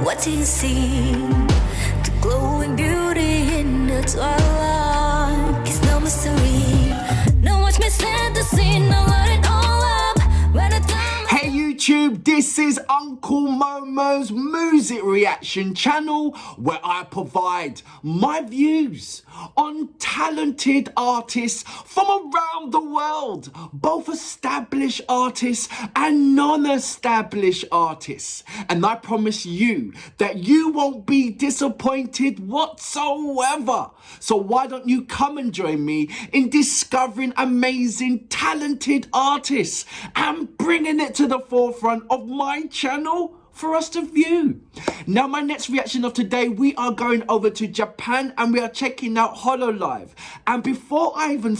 What do you see? The glowing beauty in the twilight. It's no mystery. No, watch me set the scene. Now let it all up. When I Hey YouTube, this is Uncle Momo's music reaction channel where I provide my views on talented artists from around the world, both established artists and non-established artists. And I promise you that you won't be disappointed whatsoever. So why don't you come and join me in discovering amazing, talented artists and bringing it to the forefront of my channel for us to view. Now, my next reaction of today, we are going over to Japan and we are checking out HoloLive. And before I even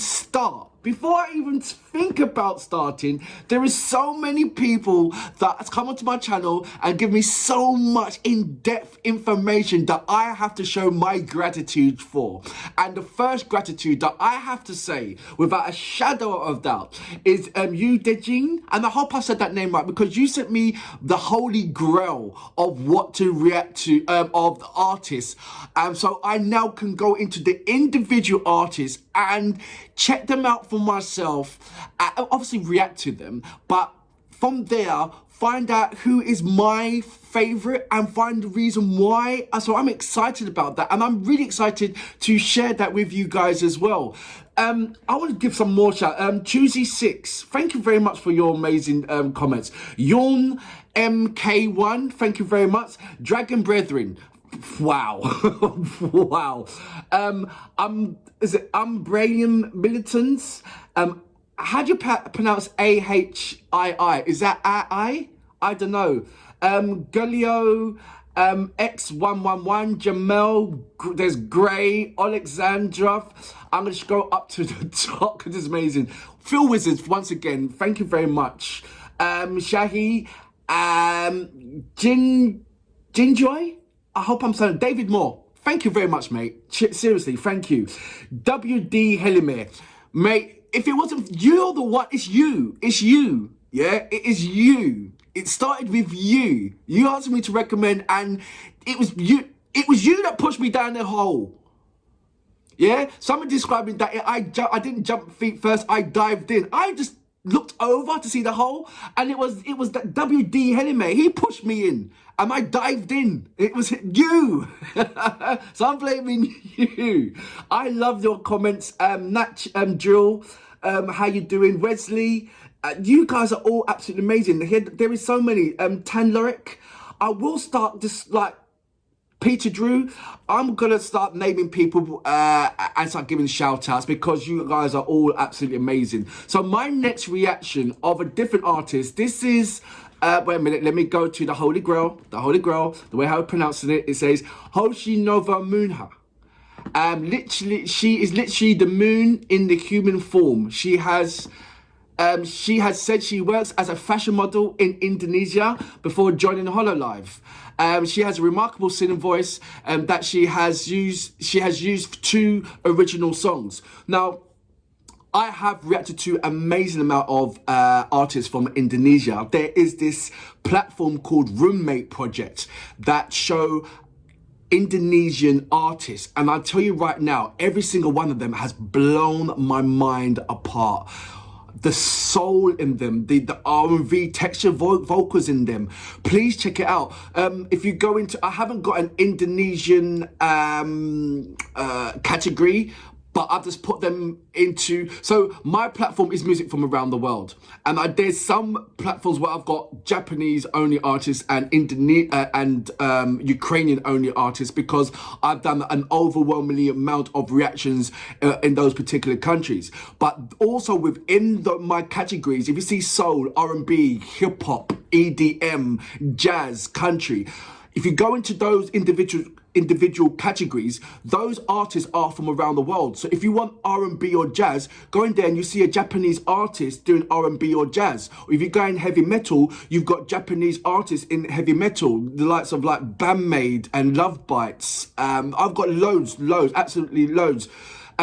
think about starting, there is so many people that has come onto my channel and give me so much in-depth information that I have to show my gratitude for. And the first gratitude that I have to say, without a shadow of doubt, is you, Dejin, and I hope I said that name right, because you sent me the holy grail of what to react to of the artists. So I now can go into the individual artists and check them out for myself, obviously react to them, but from there find out who is my favorite and find the reason why. So I'm excited about that, and I'm really excited to share that with you guys as well. I want to give some more shout. Choosy6, thank you very much for your amazing comments. Yawn MK1, thank you very much. Dragon Brethren, wow. Wow. Is it Umbranium Militants? How do you pronounce AHII? Is that I? I don't know. Gulio, X111, Jamel, there's Gray, Alexandra. I'm going to go up to the top because it's amazing. Phil Wizards, once again, thank you very much. Shahi, Jinjoy, I hope I'm saying, David Moore, thank you very much, mate. Seriously, thank you. WD Helimere, mate, if it wasn't, you're the one, it's you, yeah, it is you. It started with you. You asked me to recommend, and it was you that pushed me down the hole. Yeah, someone describing that I didn't jump feet first, I dived in. I just looked over to see the hole, and it was that WD Helime. He pushed me in, and I dived in. It was you. So I'm blaming you. I love your comments. Natch Drill, how you doing? Wesley, you guys are all absolutely amazing. There is so many. Tan Lorick, I will start this like Peter Drew. I'm gonna start naming people and start giving shout outs because you guys are all absolutely amazing. So my next reaction of a different artist, this is wait a minute, let me go to the Holy Grail, the way how I'm pronouncing it, it says Hoshinova Muna. Literally, she is literally the moon in the human form. She has said she works as a fashion model in Indonesia before joining HoloLive. She has a remarkable singing voice that she has used 2 original songs. Now, I have reacted to an amazing amount of artists from Indonesia. There is this platform called Roommate Project that show Indonesian artists, and I'll tell you right now, every single one of them has blown my mind apart. The soul in them, the R&B texture vocals in them. Please check it out. If you go into, I haven't got an Indonesian category, but I've just put them into, so my platform is music from around the world, and there's some platforms where I've got Japanese only artists and Ukrainian only artists, because I've done an overwhelming amount of reactions in those particular countries. But also within my categories, if you see soul, R&B, hip hop, EDM, jazz, country, if you go into those individual categories, those artists are from around the world. So if you want R&B or jazz, go in there and you see a Japanese artist doing R&B or jazz. Or if you go in heavy metal, you've got Japanese artists in heavy metal, the likes of like Bandmade and Love Bites. I've got loads, absolutely loads.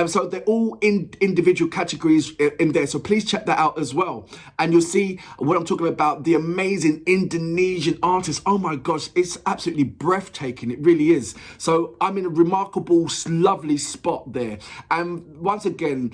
So they're all in individual categories in there. So please check that out as well. And you'll see what I'm talking about, the amazing Indonesian artists. Oh my gosh, it's absolutely breathtaking. It really is. So I'm in a remarkable, lovely spot there. And once again,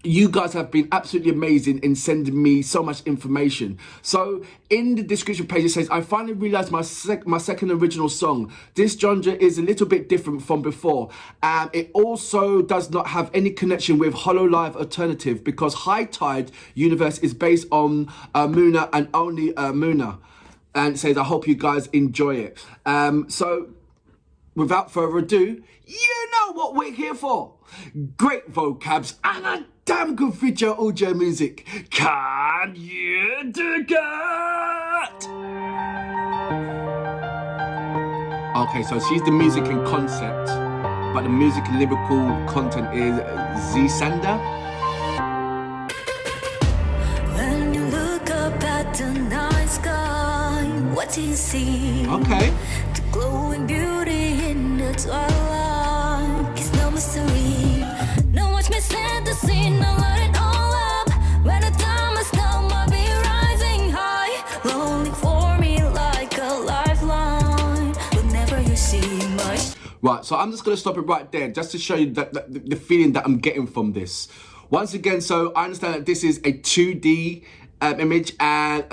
you guys have been absolutely amazing in sending me so much information. So in the description page, it says, I finally realized my second original song. This genre is a little bit different from before. And it also does not have any connection with HoloLive Alternative because High Tide Universe is based on Moona and only Moona. And it says, I hope you guys enjoy it. So without further ado, you know what we're here for. Great vocabs and a damn good video audio music. Can you do that? Okay, so she's the music and concept, but the music and lyrical content is ZSunder. When you look up at the night sky, what do you see? Okay. The glowing beauty in the twilight. It's no mystery. No watch me set the scene. Now let it all up. When the time has come, I'll be rising high. Rolling for me like a lifeline. Whenever you see my Right, so I'm just going to stop it right there just to show you the feeling that I'm getting from this. Once again, so I understand that this is a 2D image and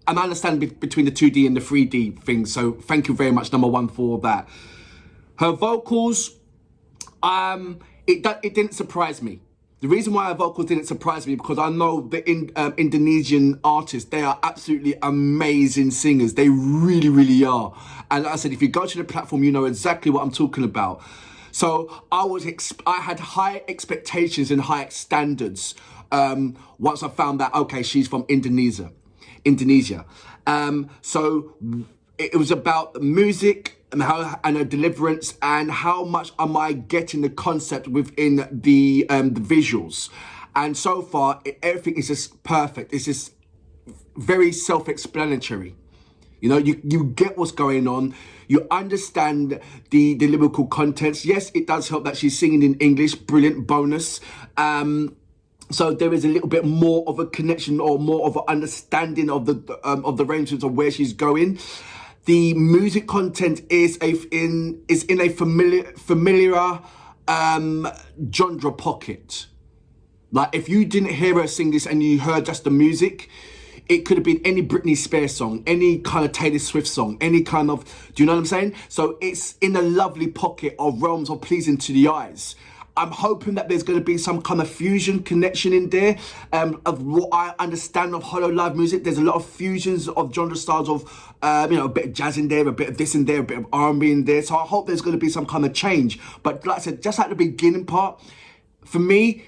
I understand between the 2D and the 3D thing. So thank you very much, number one, for that. Her vocals, it didn't surprise me. The reason why her vocals didn't surprise me because I know the Indonesian artists, they are absolutely amazing singers. They really, really are. And like I said, if you go to the platform, you know exactly what I'm talking about. So I had high expectations and high standards once I found that, okay, she's from Indonesia. So it was about music and a deliverance and how much am I getting the concept within the visuals. And so far, everything is just perfect. It's just very self-explanatory. You know, you get what's going on. You understand the lyrical contents. Yes, it does help that she's singing in English. Brilliant bonus. So there is a little bit more of a connection or more of an understanding of the ranges of where she's going. The music content is in a familiar genre pocket. Like if you didn't hear her sing this and you heard just the music, it could have been any Britney Spears song, any kind of Taylor Swift song, any kind of, do you know what I'm saying? So it's in a lovely pocket of realms of pleasing to the eyes. I'm hoping that there's going to be some kind of fusion connection in there of what I understand of HoloLive music. There's a lot of fusions of genre styles of, a bit of jazz in there, a bit of this in there, a bit of R&B in there. So I hope there's going to be some kind of change. But like I said, just at the beginning part, for me,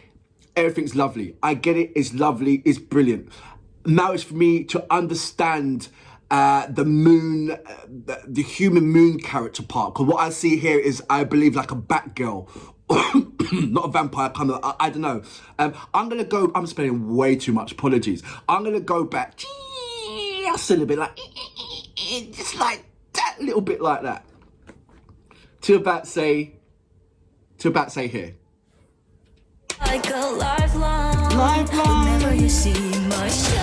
everything's lovely. I get it. It's lovely. It's brilliant. Now it's for me to understand the moon, the human moon character part. Because what I see here is, I believe, like a Batgirl. Not a vampire kind of, I don't know. I'm spending way too much, apologies. I'm going to go back just a little bit, like, just like that, little bit like that. To about say here. like a lifeline. Whenever you see my shine,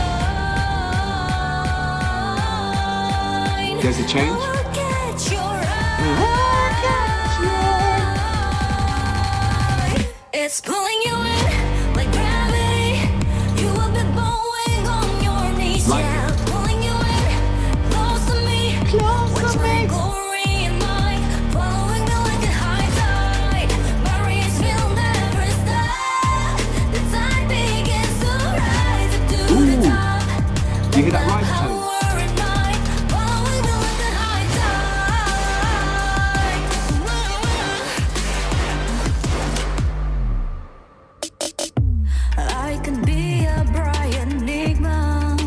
There's a change. look at your eye. It's pulling you in like gravity. You have been bowing on your knees, Like yeah. Pulling you in close to me. Watch my glory in mine. Following me like a high tide. My rays will never stop. The tide begins to rise up to the top. You hear that rise tone? Power in mine. Following me like a high tide. I can be a bright enigma.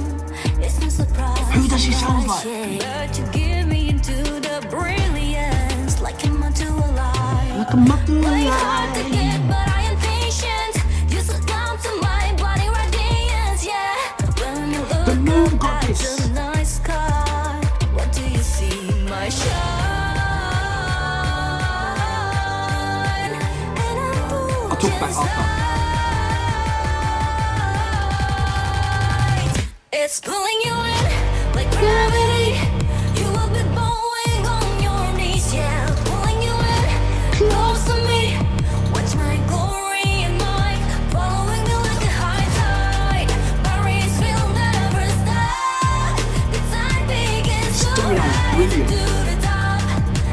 It's no surprise. Who does she sound like? But you give me into the brilliance, like a moth to a light. Like a moth to a Way hard to light. get, but I am patient. You succumb to my body radiance, yeah. When you The moon look up at goddess. the night sky, what do you see? My shine. And I talk about it after. It's pulling you in like gravity. You will be bowing on your knees, yeah, pulling you in close to me. Watch my glory and might following me like a high tide. My race will never stop. The tide begins to rise to the top.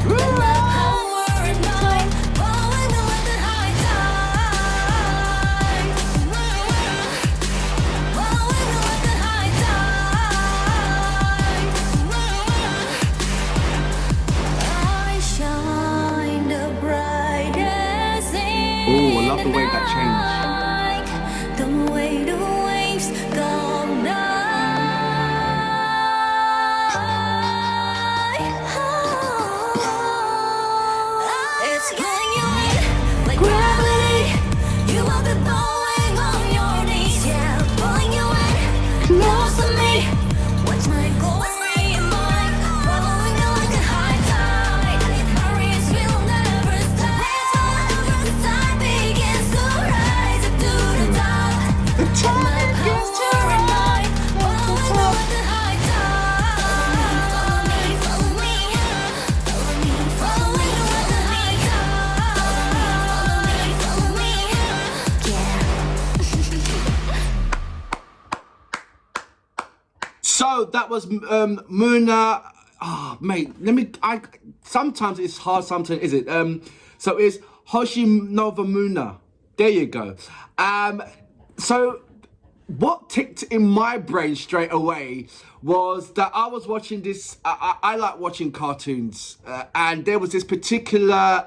And my power and might following me like a high tide. Following me like a high tide. I shine the brightest in Oh, I love the way that changed. the way the waves come down. It's pulling you in like gravity. You will be bowing on your knees, yeah, pulling you in close to me. Watch my glory and mine following you like a high tide. My race will never stop. The tide begins to rise up to the top. The My time gets to power and might following you like a high tide. Follow me, follow me, following you like a high tide. Follow me, yeah. So that was Moona. Oh, mate, sometimes it's hard, sometimes is it? So it's Hoshinova Muna. There you go. So what ticked in my brain straight away was that I was watching this. I like watching cartoons, and there was this particular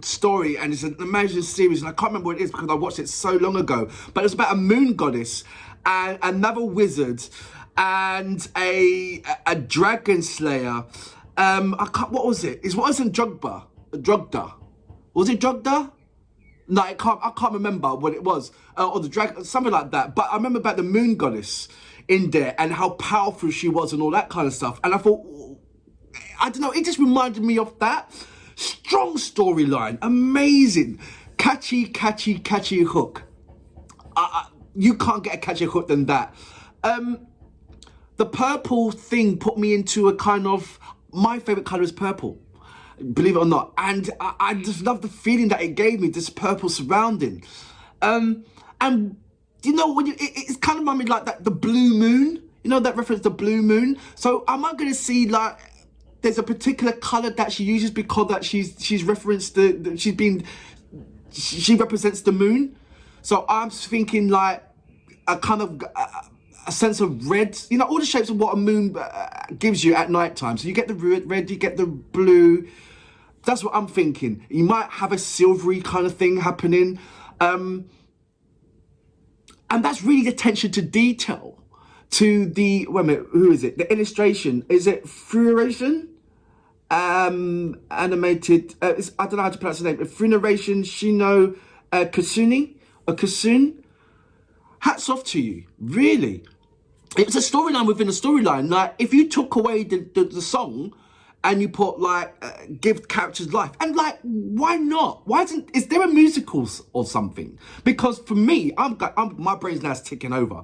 story, and it's an amazing series, and I can't remember what it is because I watched it so long ago. But it's about a moon goddess and another wizard and a dragon slayer. What was it? It wasn't Drugda. Was it Drugda? No, I can't remember what it was, or the dragon, something like that. But I remember about the moon goddess in there and how powerful she was and all that kind of stuff. And I thought, I don't know, it just reminded me of that. Strong storyline, amazing, catchy hook. You can't get a catchier hook than that. The purple thing put me into a kind of, my favorite color is purple, believe it or not, and I just love the feeling that it gave me, this purple surrounding. And you know, when it's kind of reminded me like that, the blue moon, you know, that reference, the blue moon. So am I going to see like there's a particular color that she uses because that she's referenced she represents the moon? So I'm thinking like a kind of a sense of red, you know, all the shapes of what a moon gives you at night time. So you get the red, you get the blue. That's what I'm thinking. You might have a silvery kind of thing happening. And that's really attention to detail. To the, wait a minute, who is it? The illustration, is it Furaisen? Animated, I don't know how to pronounce the name. Furaisen Shino Kasuni, or Kasun. Hats off to you, really. It's a storyline within a storyline. Like, if you took away the song and you put like, give characters life, and like, why not? Is there a musical or something? Because for me, my brain's now ticking over.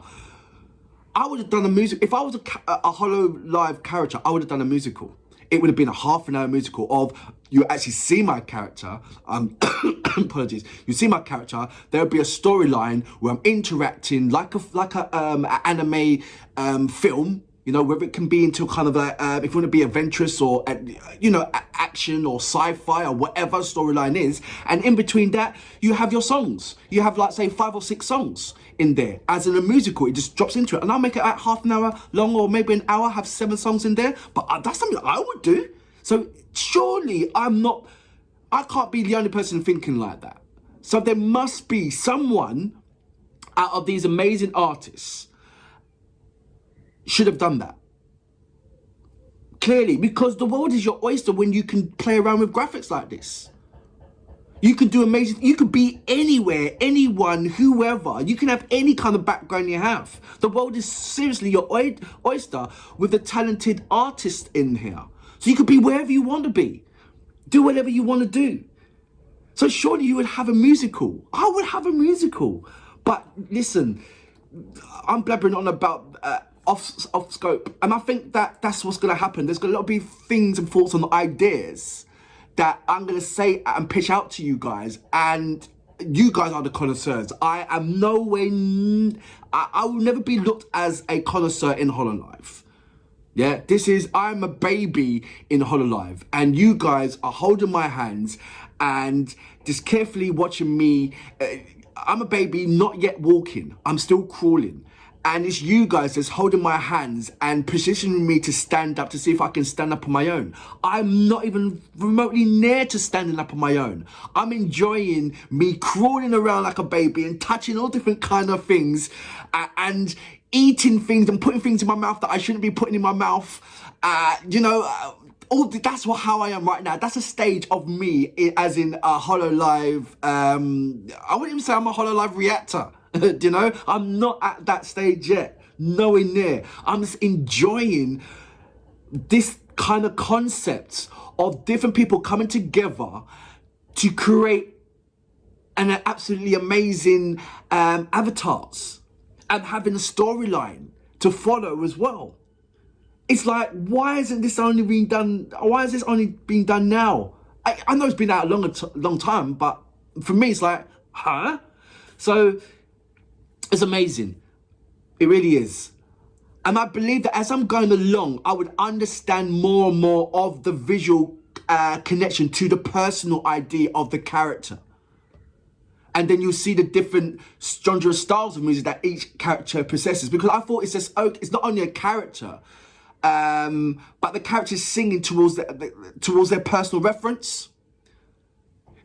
I would have done a music, if I was a HoloLive character, I would have done a musical. It would have been a half-an-hour musical of, you actually see my character, apologies, you see my character, there would be a storyline where I'm interacting like a anime film, you know, whether it can be into kind of like, if you want to be adventurous or, you know, action or sci-fi or whatever storyline is, and in between that, you have your songs. You have like, say, 5 or 6 songs in there. As in a musical, it just drops into it. And I'll make it like half an hour long or maybe an hour, have 7 songs in there. But that's something that I would do. So surely I can't be the only person thinking like that. So there must be someone out of these amazing artists should have done that. Clearly, because the world is your oyster when you can play around with graphics like this. You can do amazing, you could be anywhere, anyone, whoever. You can have any kind of background you have. The world is seriously your oyster with a talented artist in here. So you could be wherever you want to be. Do whatever you want to do. So surely you would have a musical. I would have a musical. But listen, I'm blabbering on about off scope. And I think that's what's going to happen. There's going to be things and thoughts and ideas that I'm going to say and pitch out to you guys. And you guys are the connoisseurs. I am no way... I will never be looked as a connoisseur in HoloLive. Yeah, I'm a baby in HoloLive. And you guys are holding my hands and just carefully watching me. I'm a baby, not yet walking. I'm still crawling. And it's you guys that's holding my hands and positioning me to stand up to see if I can stand up on my own. I'm not even remotely near to standing up on my own. I'm enjoying me crawling around like a baby and touching all different kind of things and eating things and putting things in my mouth that I shouldn't be putting in my mouth. That's how I am right now. That's a stage of me as in a HoloLive. I wouldn't even say I'm a HoloLive reactor. I'm not at that stage yet. Nowhere near. I'm just enjoying this kind of concept of different people coming together to create an absolutely amazing avatars and having a storyline to follow as well. It's like, why isn't this only being done? Why is this only being done now? I know it's been out a long time, but for me, it's like, huh? So it's amazing. It really is. And I believe that as I'm going along, I would understand more and more of the visual connection to the personal ID of the character. And then you'll see the different genre styles of music that each character possesses. Because I thought it's not only a character, but the character's singing towards their personal reference.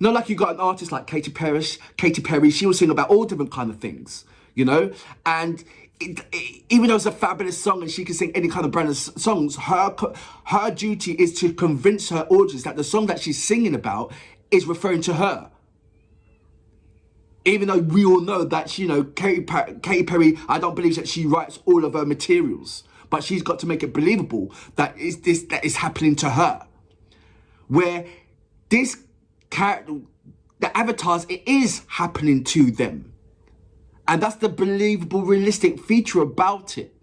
Not like you got an artist like Katy Perry, she will sing about all different kind of things, and even though it's a fabulous song and she can sing any kind of brand of songs, her duty is to convince her audience that the song that she's singing about is referring to her. Even though we all know that, Katy Perry, I don't believe that she writes all of her materials. But she's got to make it believable that is happening to her. Where this character, the avatars, it is happening to them. And that's the believable, realistic feature about it.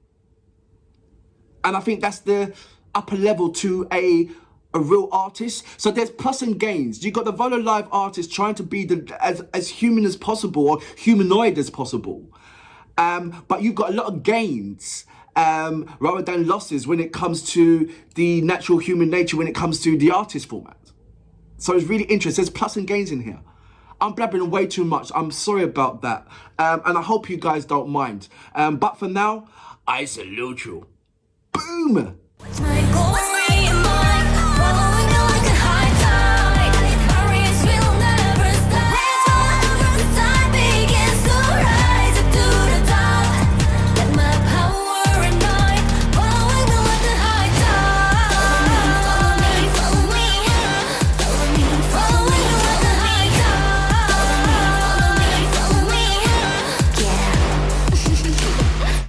And I think that's the upper level to a real artist. So there's plus and gains. You've got the HoloLive artist trying to be as human as possible or humanoid as possible. But you've got a lot of gains rather than losses when it comes to the natural human nature, when it comes to the artist format. So it's really interesting. There's plus and gains in here. I'm blabbering way too much. I'm sorry about that. And I hope you guys don't mind. But for now, I salute you. Boom! What's my goal?